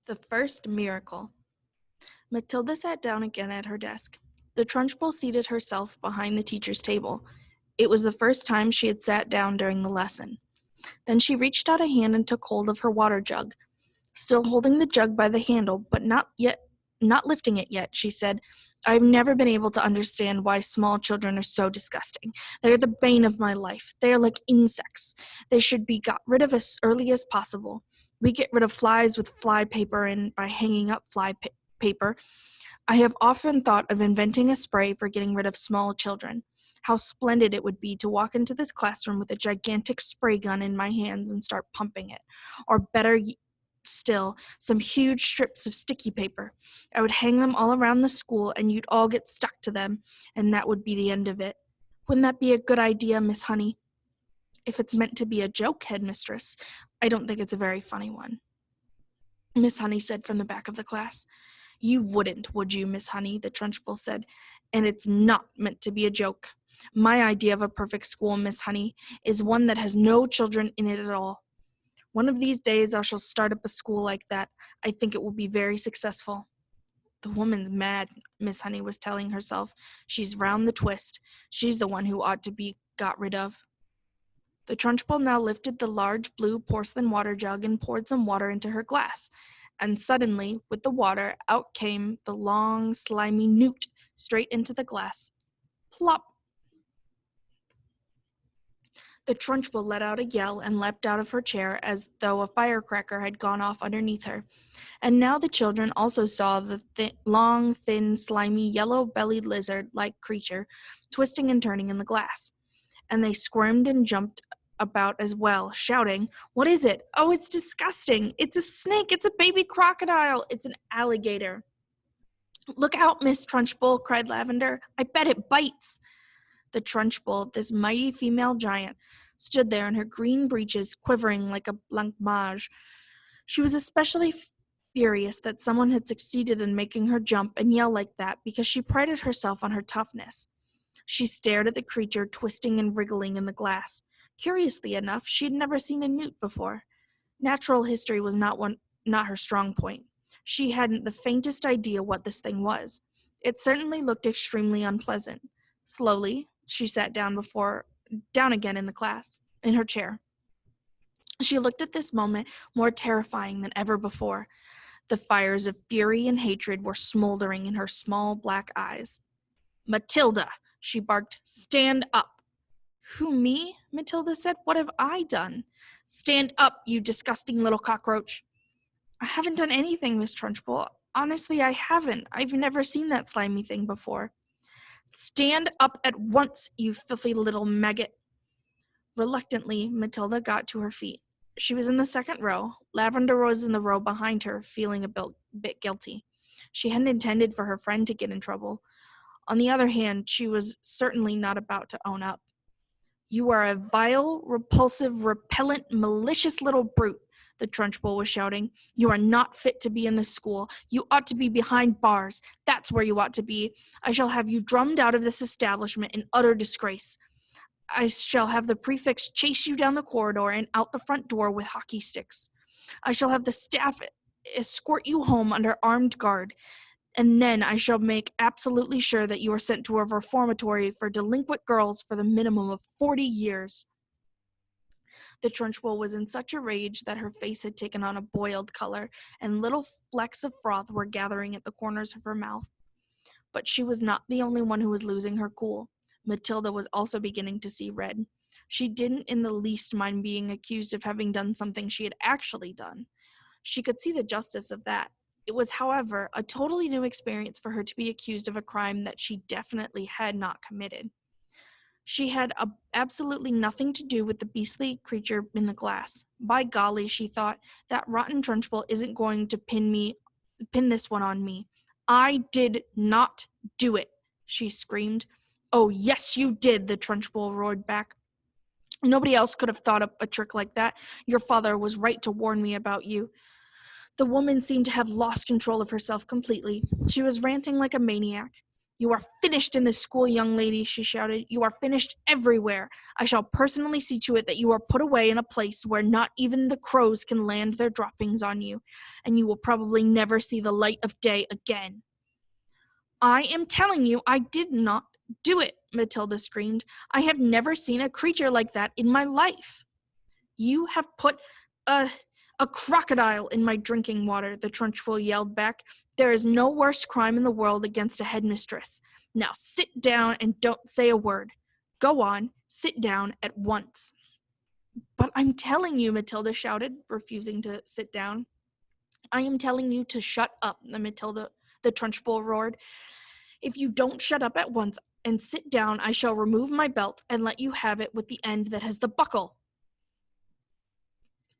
The first miracle. Matilda sat down again at her desk. The trunchbull seated herself behind the teacher's table. It was the first time she had sat down during the lesson. Then she reached out a hand and took hold of her water jug. Still holding the jug by the handle, but not lifting it yet, she said, "I've never been able to understand why small children are so disgusting. They are the bane of my life. They are like insects. They should be got rid of as early as possible. We get rid of flies with fly paper and by hanging up paper. I have often thought of inventing a spray for getting rid of small children. How splendid it would be to walk into this classroom with a gigantic spray gun in my hands and start pumping it. Or better still, some huge strips of sticky paper. I would hang them all around the school and you'd all get stuck to them, and that would be the end of it. Wouldn't that be a good idea, Miss Honey?" "If it's meant to be a joke, headmistress, I don't think it's a very funny one," Miss Honey said from the back of the class. "You wouldn't, would you, Miss Honey?" the trunchbull said. "And it's not meant to be a joke. My idea of a perfect school, Miss Honey, is one that has no children in it at all. One of these days I shall start up a school like that. I think it will be very successful." "The woman's mad," Miss Honey was telling herself. "She's round the twist. She's the one who ought to be got rid of." The trunchbull now lifted the large blue porcelain water jug and poured some water into her glass. And suddenly, with the water, out came the long, slimy newt straight into the glass. Plop! The trunchbull let out a yell and leapt out of her chair as though a firecracker had gone off underneath her. And now the children also saw the long, thin, slimy, yellow-bellied lizard-like creature twisting and turning in the glass. And they squirmed and jumped about as well, shouting, "What is it? Oh, it's disgusting! It's a snake! It's a baby crocodile! It's an alligator!" "Look out, Miss Trunchbull," cried Lavender. "I bet it bites." The trunchbull, this mighty female giant, stood there in her green breeches, quivering like a blancmange. She was especially furious that someone had succeeded in making her jump and yell like that, because she prided herself on her toughness. She stared at the creature twisting and wriggling in the glass. Curiously enough, she had never seen a newt before. Natural history was not her strong point. She hadn't the faintest idea what this thing was. It certainly looked extremely unpleasant. Slowly, she sat down again in her chair. She looked at this moment more terrifying than ever before. The fires of fury and hatred were smoldering in her small black eyes. "Matilda," she barked, "stand up." "Who, me?" Matilda said. "What have I done?" "Stand up, you disgusting little cockroach." "I haven't done anything, Miss Trunchbull. Honestly, I haven't. I've never seen that slimy thing before." "Stand up at once, you filthy little maggot." Reluctantly, Matilda got to her feet. She was in the second row. Lavender was in the row behind her, feeling a bit guilty. She hadn't intended for her friend to get in trouble. On the other hand, she was certainly not about to own up. "You are a vile, repulsive, repellent, malicious little brute," the trunchbull was shouting. "You are not fit to be in this school. You ought to be behind bars. That's where you ought to be. I shall have you drummed out of this establishment in utter disgrace. I shall have the prefects chase you down the corridor and out the front door with hockey sticks. I shall have the staff escort you home under armed guard. And then I shall make absolutely sure that you are sent to a reformatory for delinquent girls for the minimum of 40 years. The trunchbull was in such a rage that her face had taken on a boiled color, and little flecks of froth were gathering at the corners of her mouth. But she was not the only one who was losing her cool. Matilda was also beginning to see red. She didn't in the least mind being accused of having done something she had actually done. She could see the justice of that. It was, however, a totally new experience for her to be accused of a crime that she definitely had not committed. She had absolutely nothing to do with the beastly creature in the glass. By golly, she thought, that rotten trunchbull isn't going to pin this one on me. I did not do it, she screamed. "Oh, yes, you did," the trunchbull roared back. "Nobody else could have thought up a trick like that. Your father was right to warn me about you." The woman seemed to have lost control of herself completely. She was ranting like a maniac. You are finished in this school, young lady, she shouted. You are finished everywhere. I shall personally see to it that you are put away in a place where not even the crows can land their droppings on you, and you will probably never see the light of day again. I am telling you I did not do it, Matilda screamed. I have never seen a creature like that in my life. You have put a crocodile in my drinking water, the trunchbull yelled back. There is no worse crime in the world against a headmistress. Now sit down and don't say a word. Go on, sit down at once. But I'm telling you, Matilda shouted, refusing to sit down. I am telling you to shut up, the trunchbull roared. If you don't shut up at once and sit down, I shall remove my belt and let you have it with the end that has the buckle.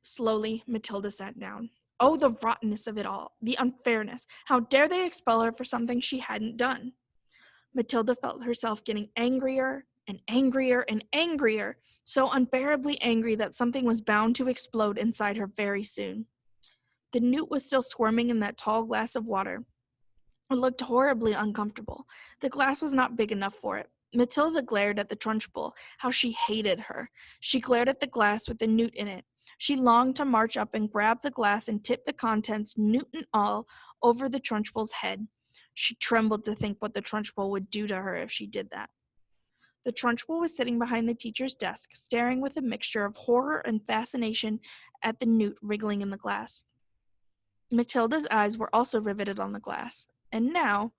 Slowly, Matilda sat down. Oh, the rottenness of it all, the unfairness. How dare they expel her for something she hadn't done? Matilda felt herself getting angrier and angrier and angrier, so unbearably angry that something was bound to explode inside her very soon. The newt was still squirming in that tall glass of water. It looked horribly uncomfortable. The glass was not big enough for it. Matilda glared at the trunchbull. How she hated her. She glared at the glass with the newt in it. She longed to march up and grab the glass and tip the contents, newt and all, over the trunchbull's head. She trembled to think what the trunchbull would do to her if she did that. The trunchbull was sitting behind the teacher's desk, staring with a mixture of horror and fascination at the newt wriggling in the glass. Matilda's eyes were also riveted on the glass, and now,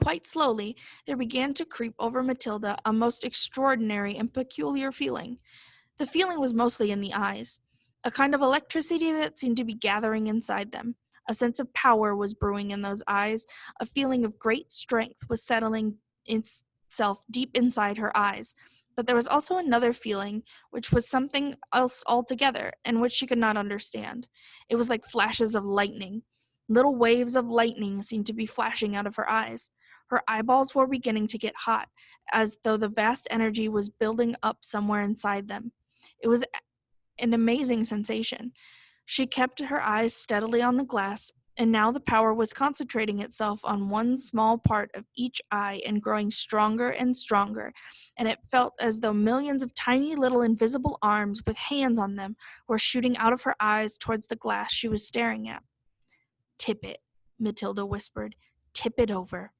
quite slowly, there began to creep over Matilda a most extraordinary and peculiar feeling. The feeling was mostly in the eyes, a kind of electricity that seemed to be gathering inside them. A sense of power was brewing in those eyes, a feeling of great strength was settling itself deep inside her eyes. But there was also another feeling, which was something else altogether, and which she could not understand. It was like flashes of lightning. Little waves of lightning seemed to be flashing out of her eyes. Her eyeballs were beginning to get hot, as though the vast energy was building up somewhere inside them. It was an amazing sensation. She kept her eyes steadily on the glass, and now the power was concentrating itself on one small part of each eye and growing stronger and stronger, and it felt as though millions of tiny little invisible arms with hands on them were shooting out of her eyes towards the glass she was staring at. Tip it, Matilda whispered. Tip it over.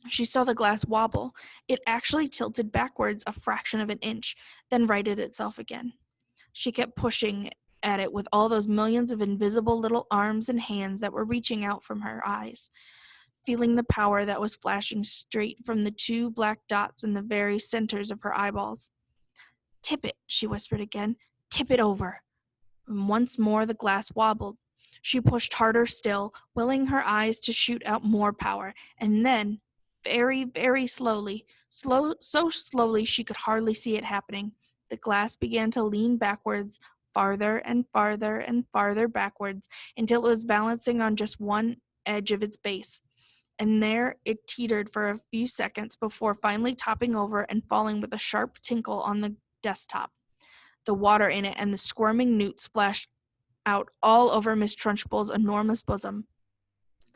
She saw the glass wobble. It actually tilted backwards a fraction of an inch, then righted itself again. She kept pushing at it with all those millions of invisible little arms and hands that were reaching out from her eyes, feeling the power that was flashing straight from the two black dots in the very centers of her eyeballs. Tip it, she whispered again. Tip it over. And once more the glass wobbled. She pushed harder still, willing her eyes to shoot out more power, and then, very, very slowly, so slowly she could hardly see it happening, the glass began to lean backwards, farther and farther and farther backwards, until it was balancing on just one edge of its base. And there it teetered for a few seconds before finally topping over and falling with a sharp tinkle on the desktop. The water in it and the squirming newt splashed out all over Miss Trunchbull's enormous bosom.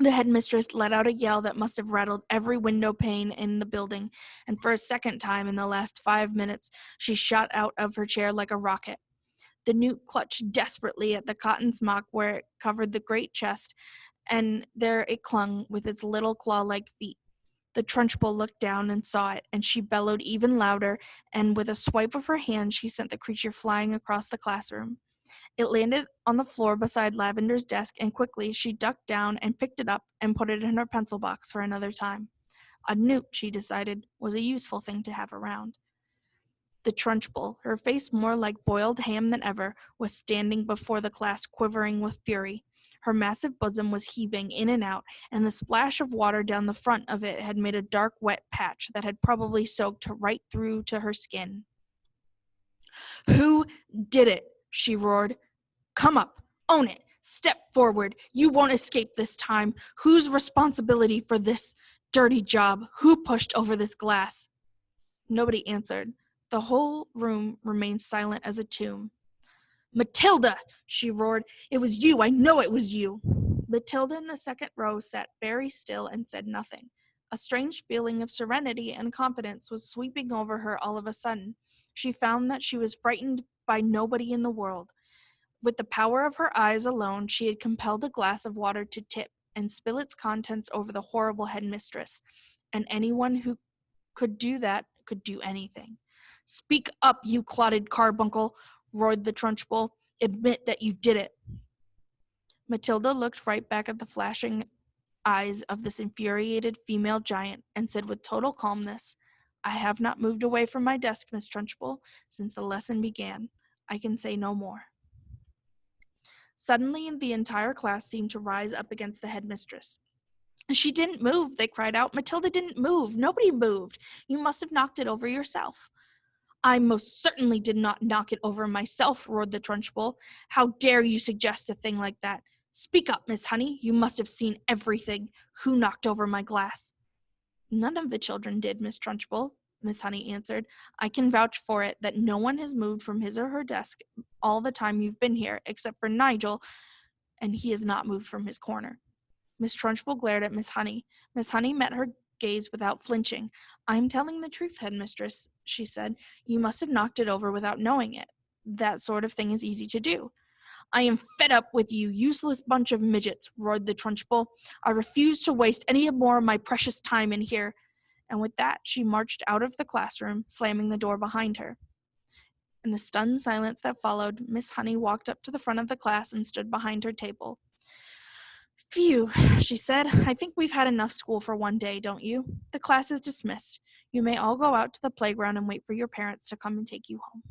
The headmistress let out a yell that must have rattled every window pane in the building, and for a second time in the last 5 minutes she shot out of her chair like a rocket. The newt clutched desperately at the cotton smock where it covered the great chest, and there it clung with its little claw-like feet. The trunchbull looked down and saw it, and she bellowed even louder, and with a swipe of her hand she sent the creature flying across the classroom. It landed on the floor beside Lavender's desk, and quickly she ducked down and picked it up and put it in her pencil box for another time. A newt, she decided, was a useful thing to have around. The trunchbull, her face more like boiled ham than ever, was standing before the class quivering with fury. Her massive bosom was heaving in and out, and the splash of water down the front of it had made a dark wet patch that had probably soaked right through to her skin. "Who did it?" she roared. "Come up, own it, step forward. You won't escape this time. Whose responsibility for this dirty job? Who pushed over this glass?" Nobody answered. The whole room remained silent as a tomb. "Matilda!" she roared. "It was you. I know it was you." Matilda in the second row sat very still and said nothing. A strange feeling of serenity and confidence was sweeping over her all of a sudden. She found that she was frightened by nobody in the world. With the power of her eyes alone, she had compelled a glass of water to tip and spill its contents over the horrible headmistress. And anyone who could do that could do anything. "Speak up, you clotted carbuncle," roared the trunchbull. "Admit that you did it." Matilda looked right back at the flashing eyes of this infuriated female giant and said with total calmness, "I have not moved away from my desk, Miss Trunchbull, since the lesson began. I can say no more." Suddenly, the entire class seemed to rise up against the headmistress. "She didn't move," they cried out. "Matilda didn't move. Nobody moved. You must have knocked it over yourself." "I most certainly did not knock it over myself," roared the Trunchbull. "How dare you suggest a thing like that? Speak up, Miss Honey. You must have seen everything. Who knocked over my glass?" "None of the children did, Miss Trunchbull," Miss Honey answered. "I can vouch for it that no one has moved from his or her desk all the time you've been here, except for Nigel, and he has not moved from his corner." Miss Trunchbull glared at Miss Honey. Miss Honey met her gaze without flinching. "I'm telling the truth, headmistress," she said. "You must have knocked it over without knowing it. That sort of thing is easy to do." "I am fed up with you useless bunch of midgets," roared the Trunchbull. "I refuse to waste any more of my precious time in here." And with that, she marched out of the classroom, slamming the door behind her. In the stunned silence that followed, Miss Honey walked up to the front of the class and stood behind her table. "Phew," she said. "I think we've had enough school for one day, don't you? The class is dismissed. You may all go out to the playground and wait for your parents to come and take you home."